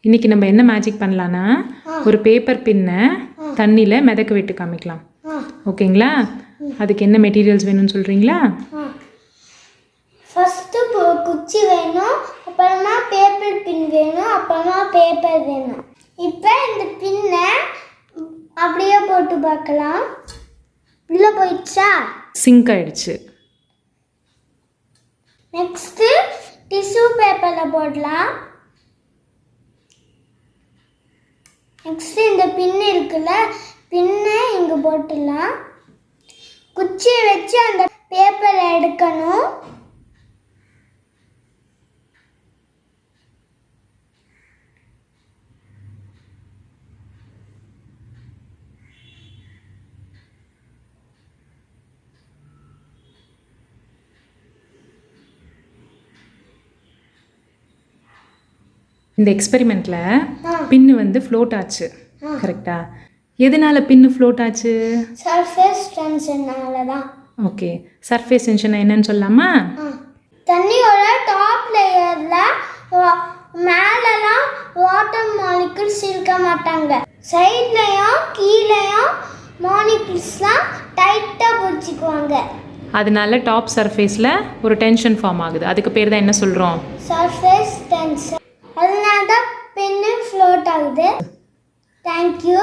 இன்றைக்கி நம்ம என்ன மேஜிக் பண்ணலான்னா ஒரு பேப்பர் பின்னை தண்ணியில் மிதக்க விட்டு காமிக்கலாம். ஓகேங்களா? அதுக்கு என்ன மெட்டீரியல்ஸ் வேணும்னு சொல்கிறீங்களா? ஃபஸ்ட்டு குச்சி வேணும், அப்புறமா பேப்பர் பின் வேணும், அப்புறமா பேப்பர் வேணும். இப்போ இந்த பின்னை அப்படியே போட்டு பார்க்கலாம். உள்ளே போயிடுச்சா? சிங்க் ஆயிடுச்சு. நெக்ஸ்ட்டு டிஷ்யூ பேப்பரில் போடலாம். நெக்ஸ்ட்டு இந்த பின் இருக்குல்ல, பின்னை இங்கே போட்டுடலாம். குச்சியை வச்சு அந்த பேப்பரை எடுக்கணும். இந்த எக்ஸ்பெரிமெண்ட்டில் பின்னு வந்து ஃப்ளோட் ஆச்சு. கரெக்டா? எதனால பின்னு ஃப்ளோட் ஆச்சு? சர்ஃபேஸ் டென்ஷனால தான். ஓகே, சர்ஃபேஸ் டென்ஷன் என்னன்னு சொல்லலாமா? தண்ணியோட டாப் லேயரில் மேலெலாம் வாட்டர் மாலிகுல்ஸ் இருக்க மாட்டாங்க. சைட்லையும் கீழேயும் மாலிகுல்ஸ்லாம் டைட்டாக பிடிச்சிக்குவாங்க. அதனால டாப் சர்ஃபேஸில் ஒரு டென்ஷன் ஃபார்ம் ஆகுது. அதுக்கு பேர் தான் என்ன சொல்கிறோம்? Surface tension. அதனால தான் பென்னு ஃப்ளோட் ஆகுது. தேங்க்யூ.